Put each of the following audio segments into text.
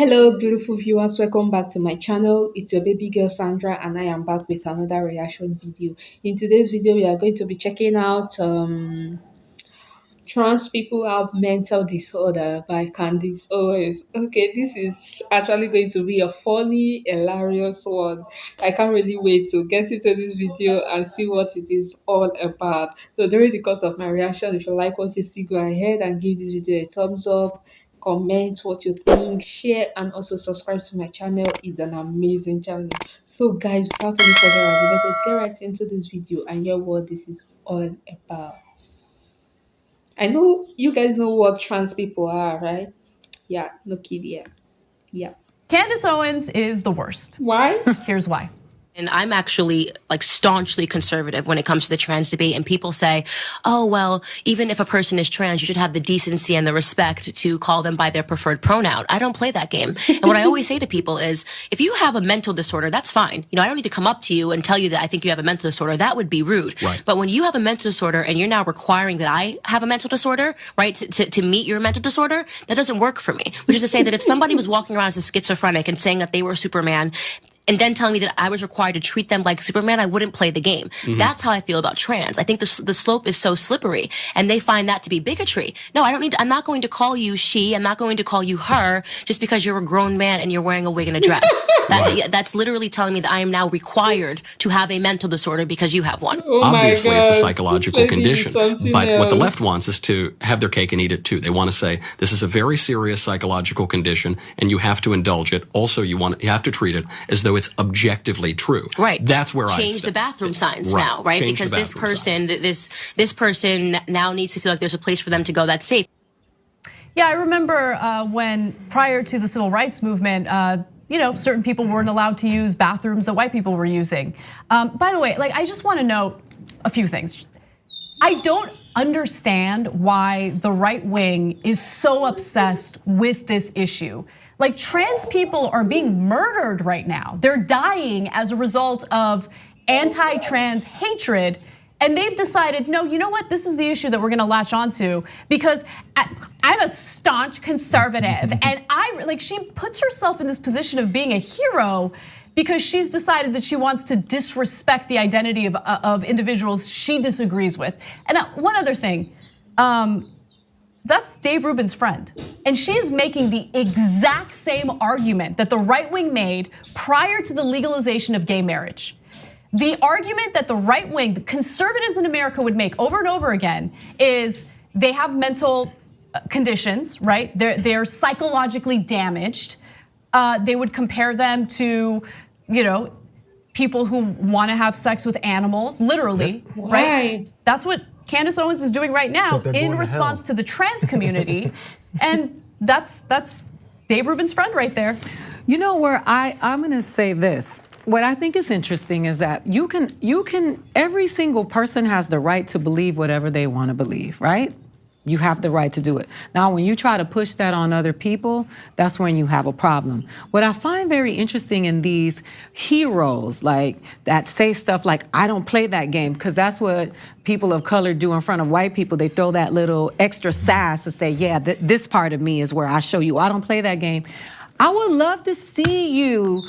Hello, beautiful viewers. Welcome back to my channel. It's your baby girl Sandra, and I am back with another reaction video. In today's video, we are going to be checking out Trans People Have Mental Disorder by Candace Owens. Okay, this is actually going to be a funny, hilarious one. I can't really wait to get into this video and see what it is all about. So during the course of my reaction, if you like what you see, go ahead and give this video a thumbs up, comment what you think, share, and also subscribe to my channel. It's an amazing channel. So guys, without any further ado, let's get right into this video and hear what this is all about. I know you guys know what trans people are, right? Yeah, no kid, yeah. Yeah. Candace Owens is the worst. Why? Here's why. And I'm actually like staunchly conservative when it comes to the trans debate. And people say, oh, well, even if a person is trans, you should have the decency and the respect to call them by their preferred pronoun. I don't play that game. And what I always say to people is, if you have a mental disorder, that's fine. You know, I don't need to come up to you and tell you that I think you have a mental disorder. That would be rude. Right. But when you have a mental disorder and you're now requiring that I have a mental disorder, right, to meet your mental disorder, that doesn't work for me. Which is to say that if somebody was walking around as a schizophrenic and saying that they were Superman, and then telling me that I was required to treat them like Superman, I wouldn't play the game. Mm-hmm. That's how I feel about trans. I think the slope is so slippery, and they find that to be bigotry. No, I'm not going to call you she. I'm not going to call you her just because you're a grown man and you're wearing a wig and a dress. That's literally telling me that I am now required to have a mental disorder because you have one. Oh Obviously, it's a psychological condition. But what the left wants is to have their cake and eat it too. They want to say, this is a very serious psychological condition, and you have to indulge it. Also, you have to treat it as though it's objectively true. Right. That's where I change the bathroom signs now, right? Change because this person now needs to feel like there's a place for them to go that's safe. Yeah, I remember when prior to the civil rights movement, you know, certain people weren't allowed to use bathrooms that white people were using. By the way, like, I just want to note a few things. I don't understand why the right wing is so obsessed with this issue. Like, trans people are being murdered right now. They're dying as a result of anti-trans hatred. And they've decided, no, you know what? This is the issue that we're gonna latch onto because I'm a staunch conservative. And she puts herself in this position of being a hero because she's decided that she wants to disrespect the identity of individuals she disagrees with. And one other thing, that's Dave Rubin's friend. And she is making the exact same argument that the right wing made prior to the legalization of gay marriage. The argument that the right wing, the conservatives in America would make over and over again is they have mental conditions, right? They're psychologically damaged. They would compare them to, you know, people who want to have sex with animals, literally, right? That's what Candace Owens is doing right now in response to the trans community. And that's Dave Rubin's friend right there. You know where I'm gonna say this. What I think is interesting is that you can every single person has the right to believe whatever they want to believe, right? You have the right to do it. Now, when you try to push that on other people, that's when you have a problem. What I find very interesting in these heroes, like that say stuff like, I don't play that game, because that's what people of color do in front of white people. They throw that little extra sass to say, yeah, this part of me is where I show you I don't play that game. I would love to see you.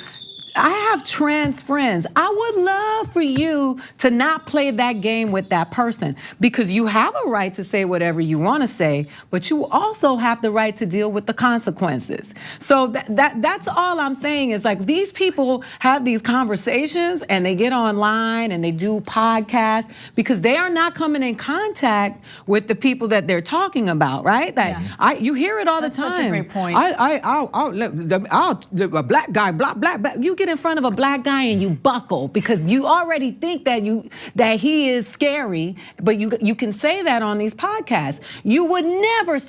I have trans friends. I would love for you to not play that game with that person, because you have a right to say whatever you want to say, but you also have the right to deal with the consequences. So that's all I'm saying is, like, these people have these conversations and they get online and they do podcasts because they are not coming in contact with the people that they're talking about, right? That you hear it all the time. That's such a great point. A black guy, black. You get in front of a black guy and you buckle because you already think that he is scary, but you can say that on these podcasts. You would never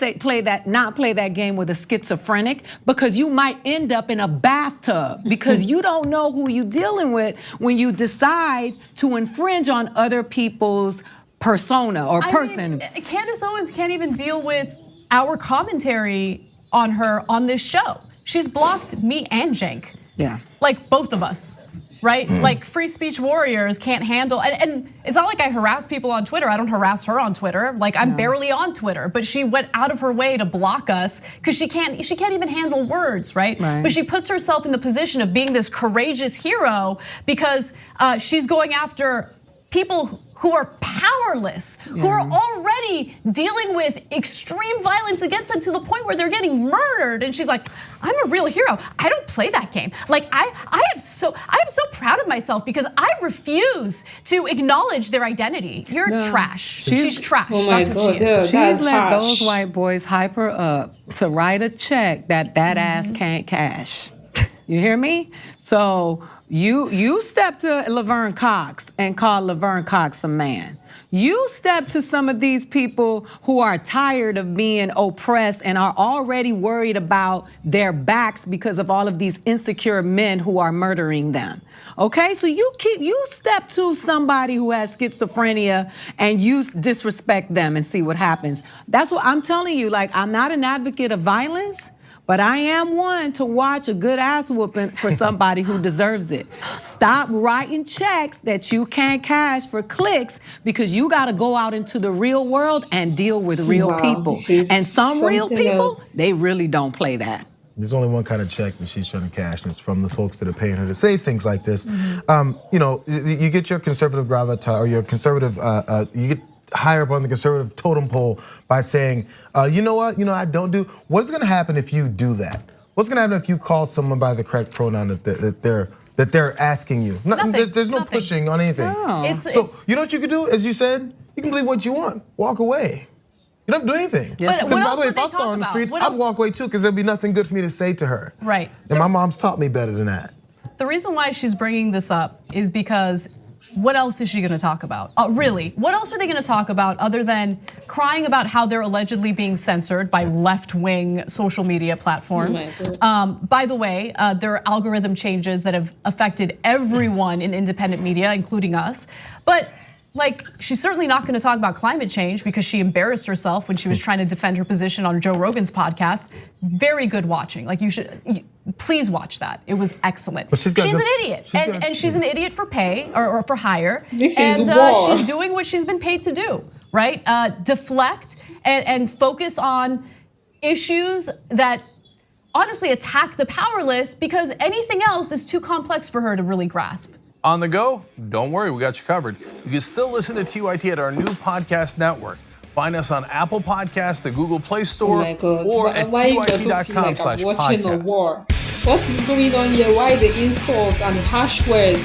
not play that game with a schizophrenic, because you might end up in a bathtub because you don't know who you're dealing with when you decide to infringe on other people's persona or person. Candace Owens can't even deal with our commentary on her on this show. She's blocked me and Cenk. Yeah. Like both of us, right? Like free speech warriors can't handle, and it's not like I harass people on Twitter. I don't harass her on Twitter. Like I'm barely on Twitter, but she went out of her way to block us because she can't even handle words, right? But she puts herself in the position of being this courageous hero because she's going after people who are powerless, who are already dealing with extreme violence against them to the point where they're getting murdered. And she's like, I'm a real hero. I don't play that game. Like I am so proud of myself because I refuse to acknowledge their identity. You're trash. She's trash. Oh my That's God, what she is. She's let those white boys hype her up to write a check that ass can't cash. You hear me? So you step to Laverne Cox and call Laverne Cox a man. You step to some of these people who are tired of being oppressed and are already worried about their backs because of all of these insecure men who are murdering them. Okay, so you step to somebody who has schizophrenia and you disrespect them and see what happens. That's what I'm telling you. Like, I'm not an advocate of violence, but I am one to watch a good ass whooping for somebody who deserves it. Stop writing checks that you can't cash for clicks because you got to go out into the real world and deal with real people. And some real people, they really don't play that. There's only one kind of check that she's trying to cash, and it's from the folks that are paying her to say things like this. You know, you get your conservative gravitas or your conservative, you get higher up on the conservative totem pole by saying, you know what, I don't do. What's going to happen if you do that? What's going to happen if you call someone by the correct pronoun that they're asking you? There's no pushing on anything. No. So you know what you could do? As you said, you can believe what you want. Walk away. You don't have to do anything. But Because by else the way, would if I they saw her talk on the about? street, What I'd else? walk away too because there'd be nothing good for me to say to her. Right. And my mom's taught me better than that. The reason why she's bringing this up is because what else is she going to talk about? Really, what else are they going to talk about other than crying about how they're allegedly being censored by left-wing social media platforms? By the way, there are algorithm changes that have affected everyone in independent media, including us. But like, she's certainly not going to talk about climate change because she embarrassed herself when she was trying to defend her position on Joe Rogan's podcast. Very good watching. Like, please watch that. It was excellent. She's an idiot, and she's an idiot for pay or for hire. And she's doing what she's been paid to do, right? Deflect and focus on issues that honestly attack the powerless because anything else is too complex for her to really grasp. On the go? Don't worry, we got you covered. You can still listen to TYT at our new podcast network. Find us on Apple Podcasts, the Google Play Store, or at tyt.com/podcast. What is going on here? Why the insults and harsh words?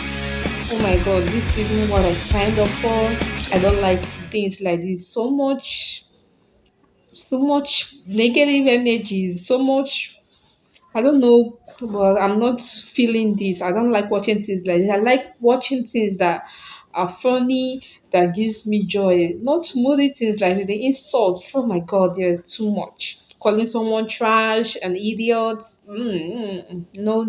Oh my God, this isn't what I signed up for. I don't like things like this. So much negative energy, so much. I don't know, but I'm not feeling this. I don't like watching things like this. I like watching things that are funny, that gives me joy. Not moody things like the insults. Oh my God, they're too much. Calling someone trash, an idiot. No.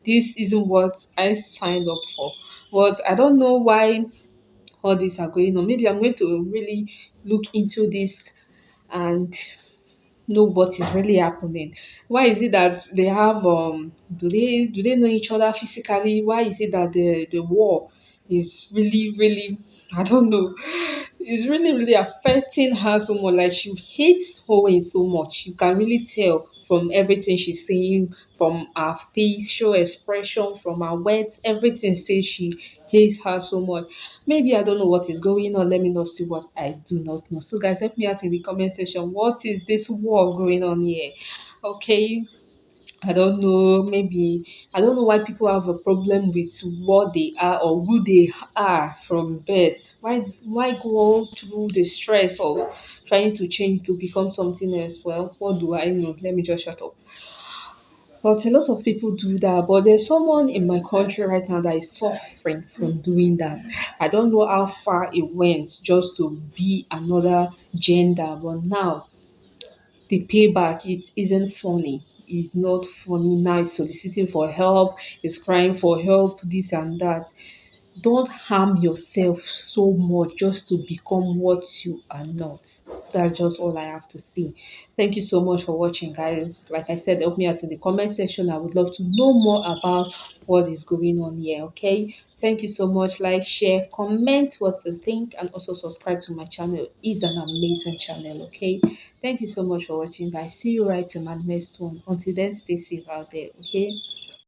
This isn't what I signed up for. But I don't know why all these are going on. Maybe I'm going to really look into this and know what is really happening. Why is it that they have do they know each other physically? Why is it that the war is really I don't know. It's really affecting her so much. Like she hates Owens so much. You can really tell from everything she's saying, from her facial expression, from her words, everything says she hates her so much. Maybe I don't know what is going on. Let me not see what I do not know. So guys, help me out in the comment section. What is this war going on here? Okay. I don't know, maybe I don't know why people have a problem with what they are or who they are from birth. Why go through the stress of trying to change to become something else? Well, what do I know? Let me just shut up. But a lot of people do that. But there's someone in my country right now that is suffering from doing that. I don't know how far it went just to be another gender, but now the payback, it isn't funny. It's not funny now. It's soliciting for help, it's crying for help, this and that. Don't harm yourself so much just to become what you are not. That's just all I have to say. Thank you so much for watching, guys. Like I said, help me out in the comment section. I would love to know more about what is going on here. Okay, thank you so much. Like, share, comment what you think, and also subscribe to my channel. It's an amazing channel. Okay, thank you so much for watching, guys. See you right in my next one. Until then, stay safe out there. Okay.